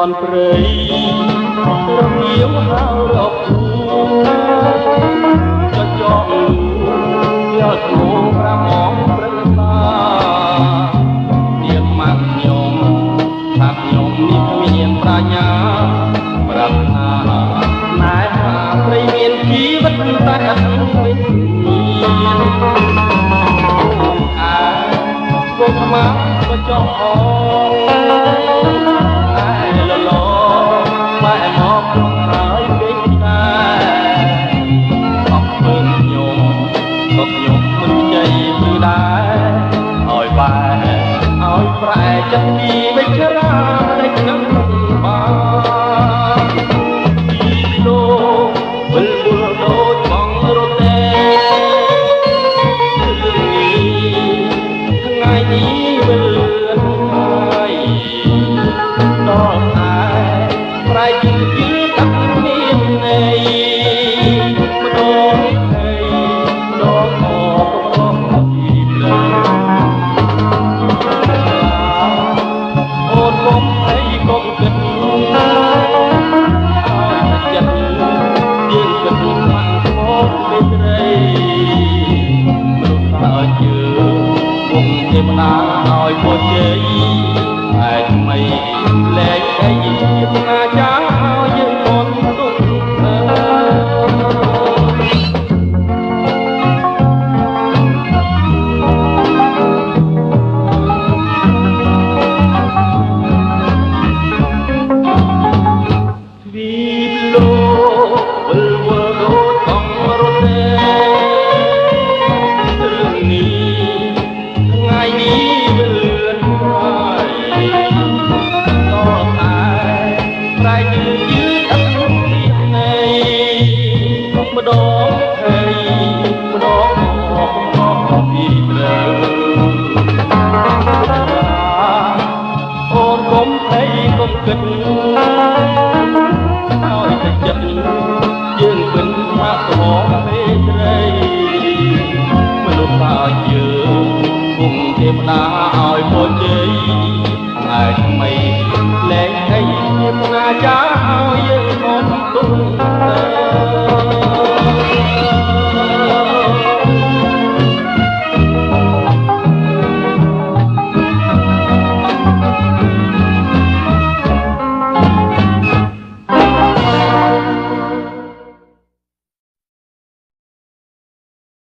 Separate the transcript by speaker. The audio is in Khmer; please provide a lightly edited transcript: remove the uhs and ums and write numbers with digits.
Speaker 1: នព្រៃរងាវហៅរកគូចចកយកគូប្រាំងព្រឹកតានាងមកខ្ញុំថាខ្ញុំនេះគ្មានប្រាជ្ញាប្រាថ្នាណែថាព្រៃមានជីវិតតែអត់មានគុំមកក៏ចង់អងតែលលបែកមកក្នុងហើយពេកដែរអបពើខ្ញុំក៏ខ្ញុំមិនជ័យពីដែរឲ្យបែឲ្យប្រែចិត្តពីវិច្រាដែលខ្ញុំបានពីលោកវិលវល់ដូចបងរទេថ្ងៃនេះវិលលឿនហើយដល់តែប្រែយឺតកាត់មានន័យម្ដងហើយម្ដងមកពីព្រៃអូនគុំអីគុំគិតឲ្យចិត្តយើងគិតមកមកពីព្រៃមនុស្សតើយើងគុំទេវតាឲ្យមកជ័យតែថ្មីលែងអីជាណាចាឲ្យយើងអន់ទុកវីលោកវិលវល់ដូចកំរទេរឿងនេះថ្ងៃនេះវិលលឿនហើយដល់តែប្រែយឺតអត់មានន័យម្ដងហើយម្ដងមកពីត្រូវអូនគុំអីគុំគិតឲ្យតែចិត្តយើងពិនមកមកពេលត្រីមនុស្សតើយើងគុំទេវតាឲ្យមកជ័យតែថ្មីលែងអីជាណាចា